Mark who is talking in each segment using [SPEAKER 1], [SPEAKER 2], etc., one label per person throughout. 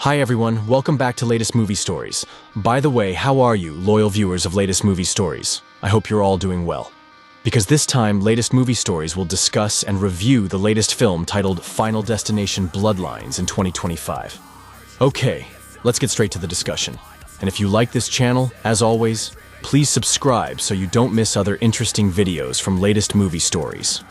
[SPEAKER 1] Hi everyone, welcome back to Latest Movie Stories. By the way, how are you, loyal viewers of Latest Movie Stories? I hope you're all doing well. Because this time, Latest Movie Stories will discuss and review the latest film titled Final Destination Bloodlines in 2025. Okay, let's get straight to the discussion. And if you like this channel, as always, please subscribe so you don't miss other interesting videos from Latest Movie Stories.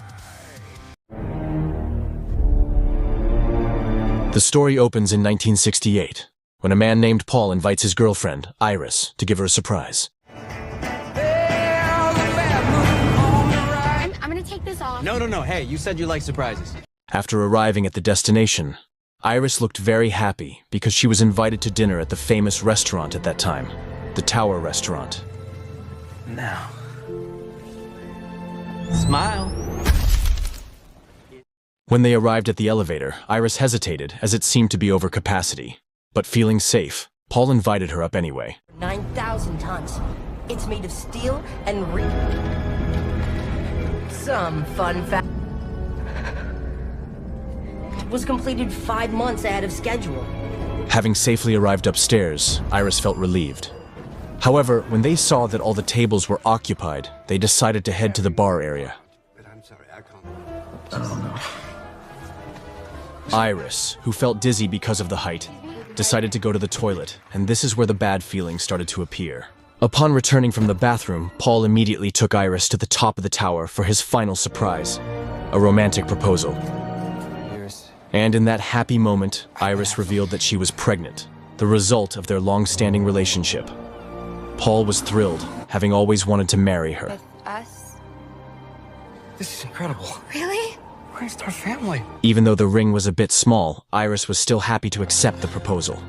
[SPEAKER 1] The story opens in 1968, when a man named Paul invites his girlfriend, Iris, to give her a surprise.
[SPEAKER 2] I'm gonna take this off.
[SPEAKER 3] No, hey, you said you like surprises.
[SPEAKER 1] After arriving at the destination, Iris looked very happy because she was invited to dinner at the famous restaurant at that time, the Tower Restaurant.
[SPEAKER 3] Now, smile.
[SPEAKER 1] When they arrived at the elevator, Iris hesitated as it seemed to be over capacity. But feeling safe, Paul invited her up anyway.
[SPEAKER 4] 9,000 tons. It's made of steel and Some fun fact. Was completed 5 months ahead of schedule.
[SPEAKER 1] Having safely arrived upstairs, Iris felt relieved. However, when they saw that all the tables were occupied, they decided to head to the bar area.
[SPEAKER 5] I'm sorry, I can't.
[SPEAKER 3] Oh no.
[SPEAKER 1] Iris, who felt dizzy because of the height, decided to go to the toilet, and this is where the bad feelings started to appear. Upon returning from the bathroom, Paul immediately took Iris to the top of the tower for his final surprise, a romantic proposal. And in that happy moment, Iris revealed that she was pregnant, the result of their long-standing relationship. Paul was thrilled, having always wanted to marry her.
[SPEAKER 2] With us?
[SPEAKER 5] This is incredible.
[SPEAKER 2] Really?
[SPEAKER 5] Where's our family?
[SPEAKER 1] Even though the ring was a bit small, Iris was still happy to accept the proposal.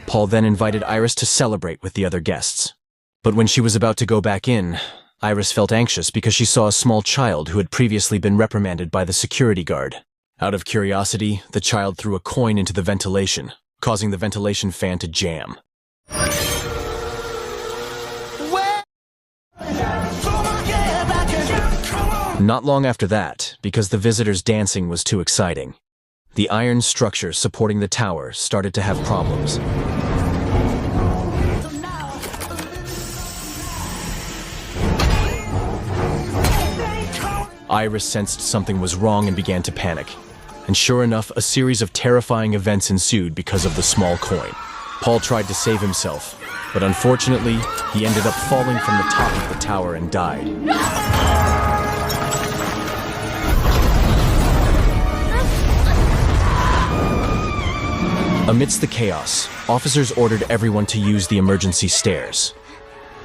[SPEAKER 1] Paul then invited Iris to celebrate with the other guests. But when she was about to go back in, Iris felt anxious because she saw a small child who had previously been reprimanded by the security guard. Out of curiosity, the child threw a coin into the ventilation, causing the ventilation fan to jam. Not long after that, because the visitors' dancing was too exciting, the iron structure supporting the tower started to have problems. Iris sensed something was wrong and began to panic. And sure enough, a series of terrifying events ensued because of the small coin. Paul tried to save himself, but unfortunately, he ended up falling from the top of the tower and died. Amidst the chaos, officers ordered everyone to use the emergency stairs.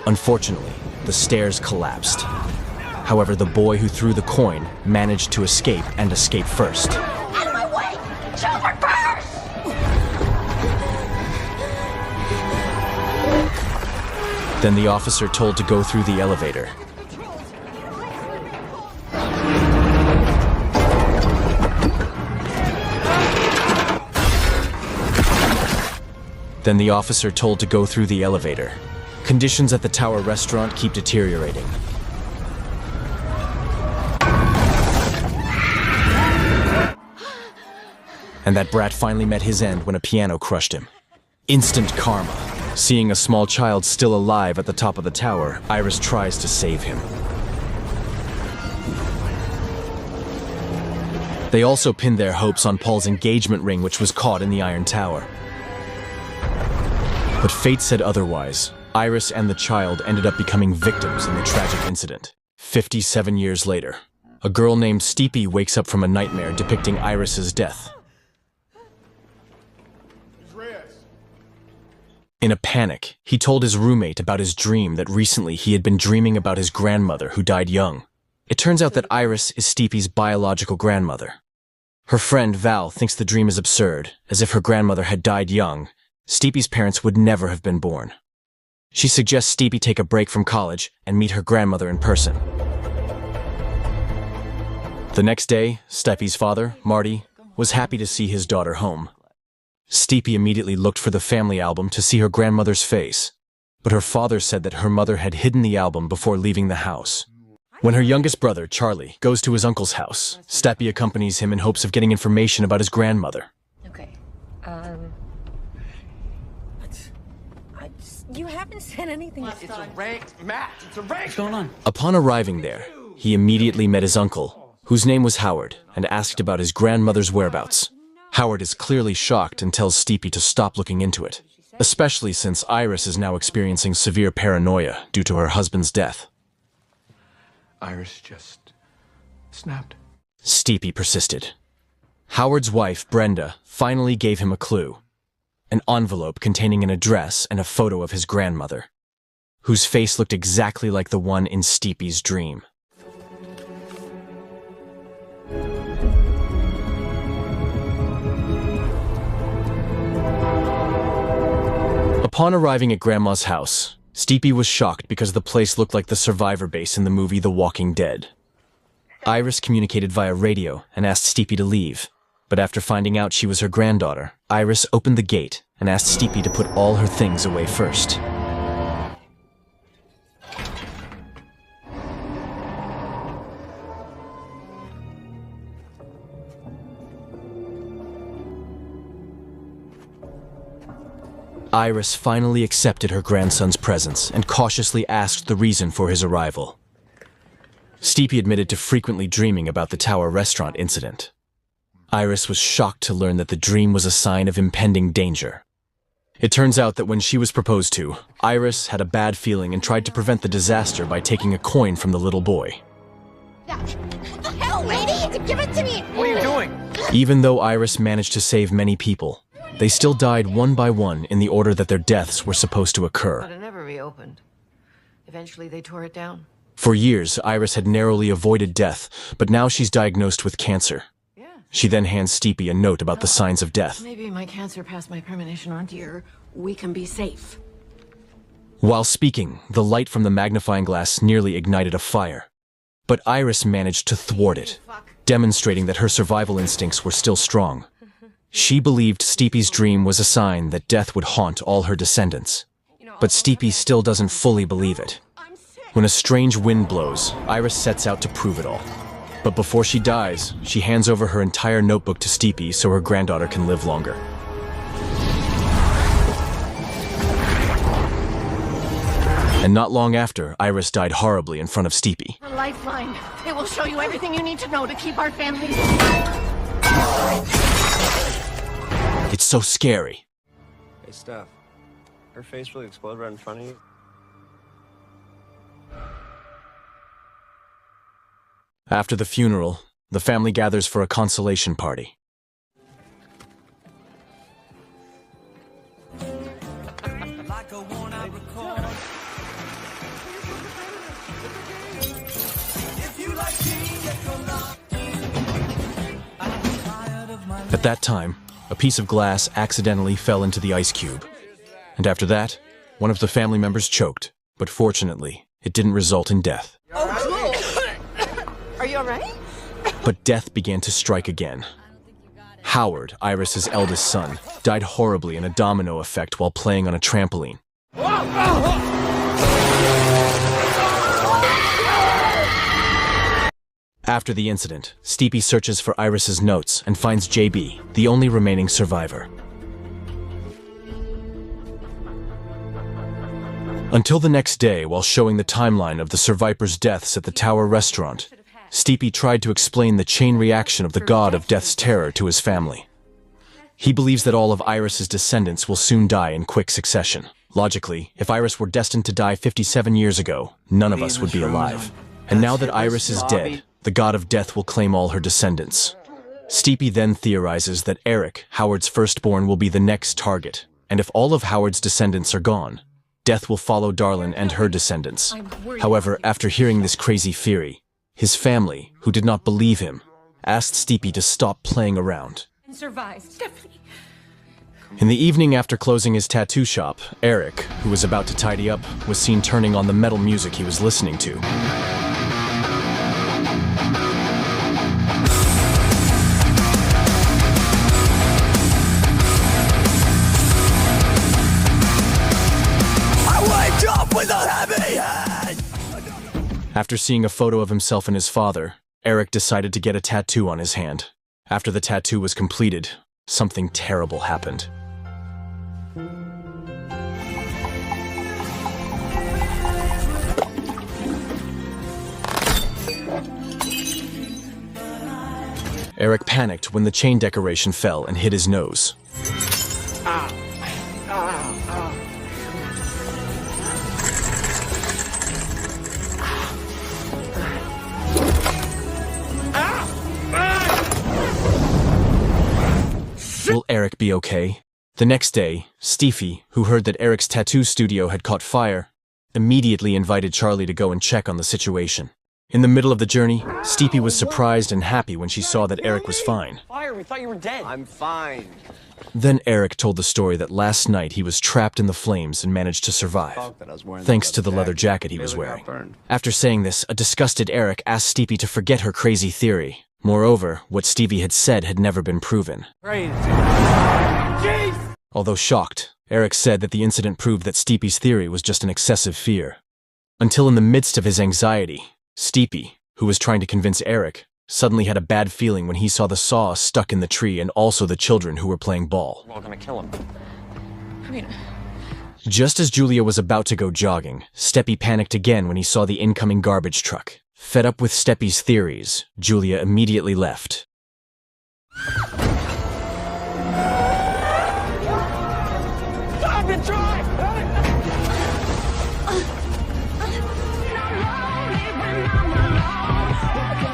[SPEAKER 1] Unfortunately, the stairs collapsed. However, the boy who threw the coin managed to escape and escape first.
[SPEAKER 4] Out of my way! Children first!
[SPEAKER 1] Then the officer told to go through the elevator. Conditions at the Tower Restaurant keep deteriorating. And that brat finally met his end when a piano crushed him. Instant karma. Seeing a small child still alive at the top of the tower, Iris tries to save him. They also pinned their hopes on Paul's engagement ring, which was caught in the Iron Tower. But fate said otherwise. Iris and the child ended up becoming victims in the tragic incident. 57 years later, a girl named Steepy wakes up from a nightmare depicting Iris's death. In a panic, he told his roommate about his dream that recently he had been dreaming about his grandmother who died young. It turns out that Iris is Steepy's biological grandmother. Her friend Val thinks the dream is absurd, as if her grandmother had died young. Steepy's parents would never have been born. She suggests Steepy take a break from college and meet her grandmother in person. The next day, Steepy's father, Marty, was happy to see his daughter home. Steepy immediately looked for the family album to see her grandmother's face, but her father said that her mother had hidden the album before leaving the house. When her youngest brother, Charlie, goes to his uncle's house, Steepy accompanies him in hopes of getting information about his grandmother.
[SPEAKER 2] Okay.
[SPEAKER 4] You haven't said anything.
[SPEAKER 5] It's a ranked match. It's a ranked.
[SPEAKER 3] What's going on?
[SPEAKER 1] Upon arriving there, he immediately met his uncle, whose name was Howard, and asked about his grandmother's whereabouts. Howard is clearly shocked and tells Steepy to stop looking into it, especially since Iris is now experiencing severe paranoia due to her husband's death.
[SPEAKER 5] Iris just snapped.
[SPEAKER 1] Steepy persisted. Howard's wife, Brenda, finally gave him a clue. An envelope containing an address and a photo of his grandmother, whose face looked exactly like the one in Steepy's dream. Upon arriving at Grandma's house, Steepy was shocked because the place looked like the survivor base in the movie The Walking Dead. Iris communicated via radio and asked Steepy to leave, but after finding out she was her granddaughter, Iris opened the gate and asked Steepy to put all her things away first. Iris finally accepted her grandson's presence and cautiously asked the reason for his arrival. Steepy admitted to frequently dreaming about the Tower restaurant incident. Iris was shocked to learn that the dream was a sign of impending danger. It turns out that when she was proposed to, Iris had a bad feeling and tried to prevent the disaster by taking a coin from the little boy.
[SPEAKER 4] What the hell, lady? Give it to me!
[SPEAKER 5] What are you doing?
[SPEAKER 1] Even though Iris managed to save many people, they still died one by one in the order that their deaths were supposed to
[SPEAKER 2] But
[SPEAKER 1] occur.
[SPEAKER 2] it never reopened. Eventually, they tore it down.
[SPEAKER 1] For years, Iris had narrowly avoided death, but now she's diagnosed with cancer.
[SPEAKER 2] Yeah.
[SPEAKER 1] She then hands Steepy a note about the signs of death.
[SPEAKER 2] Maybe my cancer passed my premonition on to you. We can be safe.
[SPEAKER 1] While speaking, the light from the magnifying glass nearly ignited a fire. But Iris managed to thwart it, demonstrating that her survival instincts were still strong. She believed Steepy's dream was a sign that death would haunt all her descendants. But Steepy still doesn't fully believe it. When a strange wind blows, Iris sets out to prove it all. But before she dies, she hands over her entire notebook to Steepy so her granddaughter can live longer. And not long after, Iris died horribly in front of Steepy.
[SPEAKER 2] A lifeline. It will show you everything you need to know to keep our family.
[SPEAKER 1] It's so scary.
[SPEAKER 6] Hey, Steph. Her face really exploded right in front of you.
[SPEAKER 1] After the funeral, the family gathers for a consolation party. At that time, a piece of glass accidentally fell into the ice cube. And after that, one of the family members choked, but fortunately, it didn't result in death.
[SPEAKER 2] Are you alright?
[SPEAKER 1] But death began to strike again. Howard, Iris's eldest son, died horribly in a domino effect while playing on a trampoline. After the incident, Steepy searches for Iris's notes and finds JB, the only remaining survivor. Until the next day, while showing the timeline of the survivors' deaths at the Tower restaurant, Steepy tried to explain the chain reaction of the god of death's terror to his family. He believes that all of Iris's descendants will soon die in quick succession. Logically, if Iris were destined to die 57 years ago, none of us would be alive. And now that Iris is dead, the god of death will claim all her descendants. Steepy then theorizes that Eric, Howard's firstborn, will be the next target, and if all of Howard's descendants are gone, death will follow Darlin and her descendants. However, after hearing this crazy theory, his family, who did not believe him, asked Steepy to stop playing around. In the evening after closing his tattoo shop, Eric, who was about to tidy up, was seen turning on the metal music he was listening to. After seeing a photo of himself and his father, Eric decided to get a tattoo on his hand. After the tattoo was completed, something terrible happened. Eric panicked when the chain decoration fell and hit his nose. Will Eric be okay? The next day, Stevie, who heard that Eric's tattoo studio had caught fire, immediately invited Charlie to go and check on the situation. In the middle of the journey, Stevie was surprised and happy when she saw that Eric was fine.
[SPEAKER 6] Fire, we thought you were dead. I'm fine.
[SPEAKER 1] Then Eric told the story that last night he was trapped in the flames and managed to survive, thanks to the leather jacket he was wearing. After saying this, a disgusted Eric asked Stevie to forget her crazy theory. Moreover, what Stevie had said had never been proven. Although shocked, Eric said that the incident proved that Stevie's theory was just an excessive fear. Until in the midst of his anxiety, Stevie, who was trying to convince Eric, suddenly had a bad feeling when he saw the saw stuck in the tree and also the children who were playing ball.
[SPEAKER 6] We're all gonna kill him.
[SPEAKER 2] I mean,
[SPEAKER 1] Just as Julia was about to go jogging, Steppy panicked again when he saw the incoming garbage truck. Fed up with Steppy's theories, Julia immediately left.
[SPEAKER 6] Stop and drive!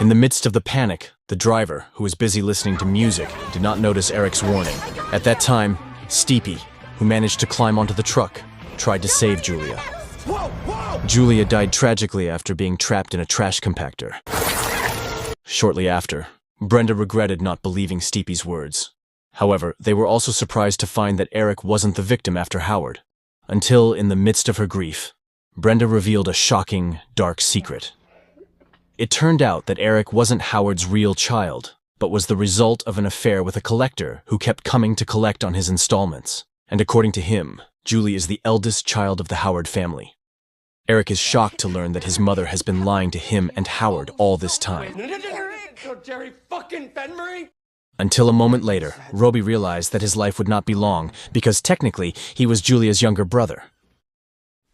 [SPEAKER 1] In the midst of the panic, the driver, who was busy listening to music, did not notice Eric's warning. At that time, Steepy, who managed to climb onto the truck, tried to save Julia. Julia died tragically after being trapped in a trash compactor. Shortly after, Brenda regretted not believing Steepy's words. However, they were also surprised to find that Eric wasn't the victim after Howard, until, in the midst of her grief, Brenda revealed a shocking, dark secret. It turned out that Eric wasn't Howard's real child, but was the result of an affair with a collector who kept coming to collect on his installments. And according to him, Julie is the eldest child of the Howard family. Eric is shocked to learn that his mother has been lying to him and Howard all this time.
[SPEAKER 5] Jerry fucking Benbury?
[SPEAKER 1] Until a moment later, Roby realized that his life would not be long, because technically he was Julia's younger brother.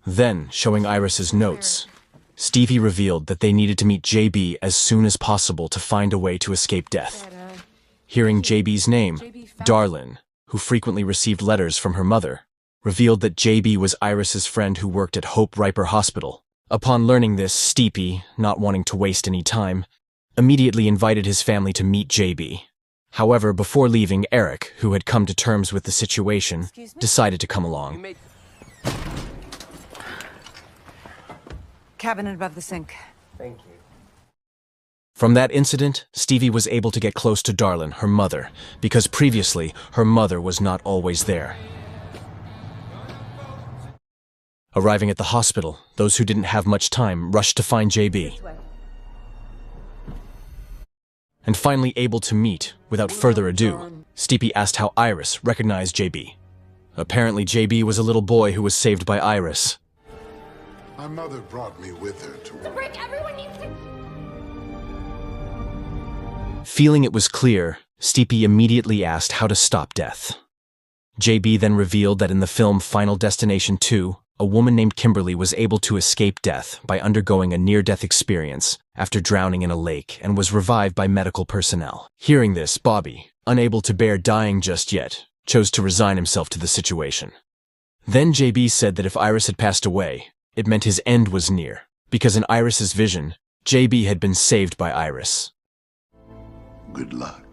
[SPEAKER 1] Then, showing Iris's notes, Stevie revealed that they needed to meet JB as soon as possible to find a way to escape death. Hearing JB's name, Darlin, who frequently received letters from her mother, revealed that JB was Iris's friend who worked at Hope Riper Hospital. Upon learning this, Stevie, not wanting to waste any time, immediately invited his family to meet JB. However, before leaving, Eric, who had come to terms with the situation, decided to come along.
[SPEAKER 7] Cabinet above the sink.
[SPEAKER 6] Thank you.
[SPEAKER 1] From that incident, Stevie was able to get close to Darlin, her mother, because previously, her mother was not always there. Arriving at the hospital, those who didn't have much time rushed to find JB. And finally able to meet, without further ado, Stevie asked how Iris recognized JB. Apparently JB was a little boy who was saved by Iris.
[SPEAKER 8] My mother brought me with her to
[SPEAKER 2] Rick, everyone needs to...
[SPEAKER 1] Feeling it was clear, Stevie immediately asked how to stop death. JB then revealed that in the film Final Destination 2, a woman named Kimberly was able to escape death by undergoing a near-death experience after drowning in a lake and was revived by medical personnel. Hearing this, Bobby, unable to bear dying just yet, chose to resign himself to the situation. Then JB said that if Iris had passed away, it meant his end was near, because in Iris's vision, JB had been saved by Iris.
[SPEAKER 8] good luck.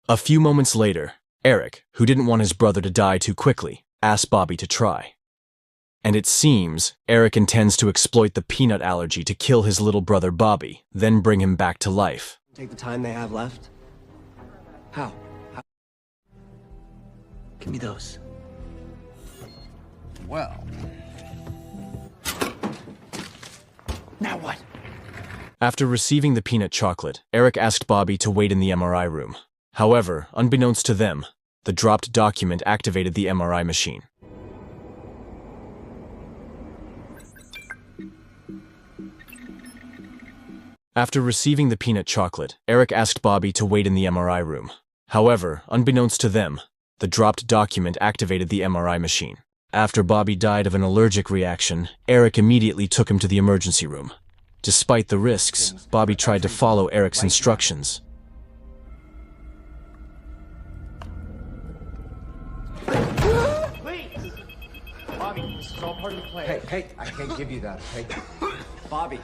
[SPEAKER 1] A few moments later, Eric, who didn't want his brother to die too quickly, asked Bobby to try. And it seems Eric intends to exploit the peanut allergy to kill his little brother Bobby, then bring him back to life.
[SPEAKER 6] Take the time they have left? How? Give me those.
[SPEAKER 5] Well. Now what?
[SPEAKER 1] After receiving the peanut chocolate, Eric asked Bobby to wait in the MRI room. However, unbeknownst to them, the dropped document activated the MRI machine. After receiving the peanut chocolate, Eric asked Bobby to wait in the MRI room. However, unbeknownst to them, the dropped document activated the MRI machine. After Bobby died of an allergic reaction, Eric immediately took him to the emergency room. Despite the risks, Bobby tried to follow Eric's instructions.
[SPEAKER 5] Bobby, this is all part of the plan. Hey, I can't give you that, okay? Bobby.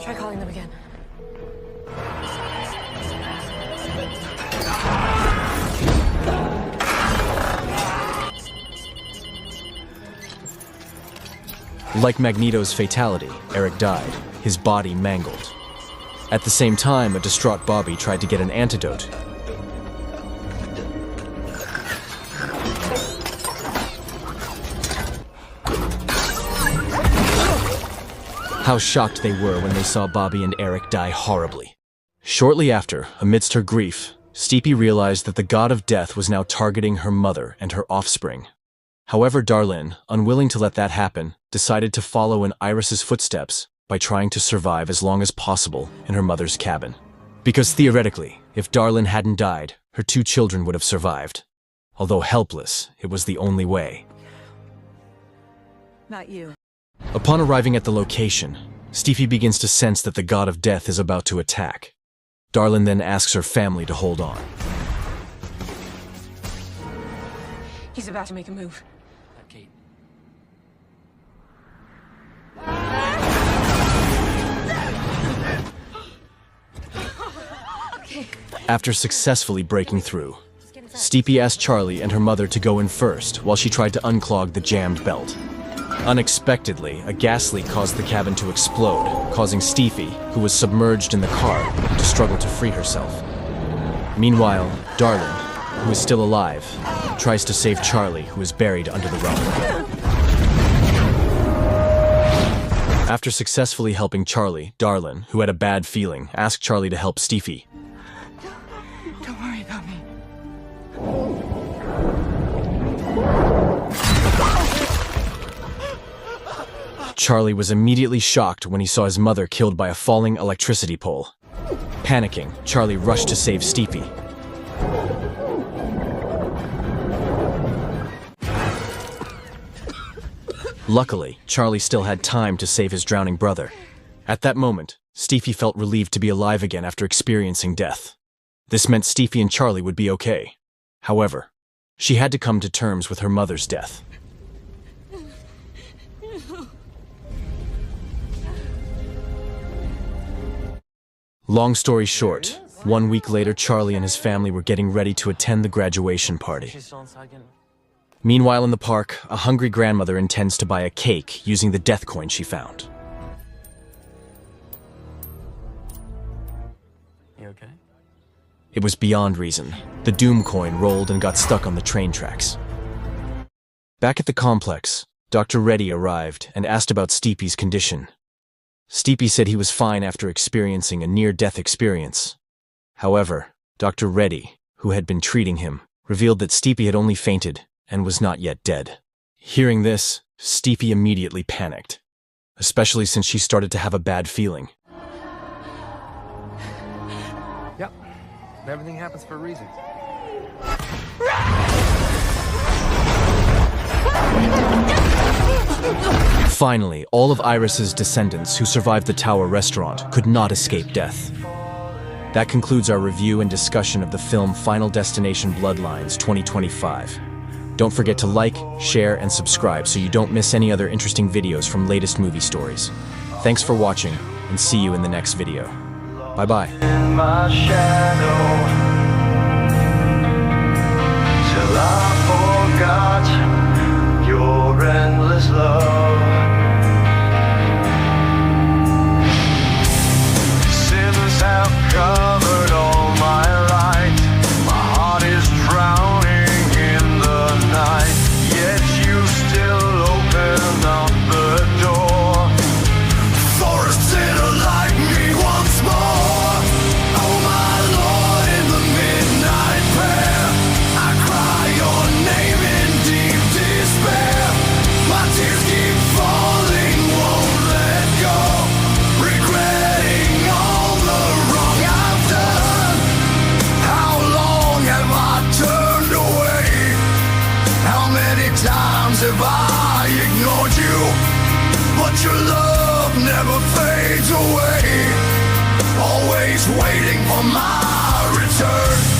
[SPEAKER 2] Try calling them again.
[SPEAKER 1] Like Magneto's fatality, Eric died, his body mangled. At the same time, a distraught Bobby tried to get an antidote. How shocked they were when they saw Bobby and Eric die horribly. Shortly after, amidst her grief, Steepy realized that the god of death was now targeting her mother and her offspring. However, Darlin, unwilling to let that happen, decided to follow in Iris's footsteps by trying to survive as long as possible in her mother's cabin. Because theoretically, if Darlin hadn't died, her 2 children would have survived. Although helpless, it was the only way.
[SPEAKER 4] Not you.
[SPEAKER 1] Upon arriving at the location, Steepy begins to sense that the god of death is about to attack. Darlin then asks her family to hold on.
[SPEAKER 2] He's about to make a move.
[SPEAKER 3] Kate.
[SPEAKER 1] After successfully breaking through, Steepy asked Charlie and her mother to go in first while she tried to unclog the jammed belt. Unexpectedly, a gas leak caused the cabin to explode, causing Steepy, who was submerged in the car, to struggle to free herself. Meanwhile, Darlin, who is still alive, tries to save Charlie, who is buried under the rug. After successfully helping Charlie, Darlin, who had a bad feeling, asked Charlie to help Steepy.
[SPEAKER 2] Don't worry about me.
[SPEAKER 1] Charlie was immediately shocked when he saw his mother killed by a falling electricity pole. Panicking, Charlie rushed to save Steepy. Luckily, Charlie still had time to save his drowning brother. At that moment, Steepy felt relieved to be alive again after experiencing death. This meant Steepy and Charlie would be okay. However, she had to come to terms with her mother's death. Long story short, 1 week later, Charlie and his family were getting ready to attend the graduation party. Meanwhile, in the park, a hungry grandmother intends to buy a cake using the death coin she found.
[SPEAKER 3] You okay?
[SPEAKER 1] It was beyond reason. The Doom coin rolled and got stuck on the train tracks. Back at the complex, Dr. Reddy arrived and asked about Steepy's condition. Steepy said he was fine after experiencing a near-death experience. However, Dr. Reddy, who had been treating him, revealed that Steepy had only fainted and was not yet dead. Hearing this, Steepy immediately panicked, especially since she started to have a bad feeling.
[SPEAKER 6] Yep. Everything happens for a reason.
[SPEAKER 1] Finally, all of Iris's descendants who survived the Tower restaurant could not escape death. That concludes our review and discussion of the film Final Destination Bloodlines 2025. Don't forget to like, share, and subscribe so you don't miss any other interesting videos from latest movie stories. Thanks for watching, and see you in the next video. Bye-bye.
[SPEAKER 7] In my shadow, till I forgot your endless love. Sins have covered all my light. My heart is drowning in the night, yet you still open up the door for a sinner like me once more. Oh my Lord, in the midnight prayer, I cry your name in deep despair. My tears keep How many times have I ignored you? But your love never fades away, always waiting for my return.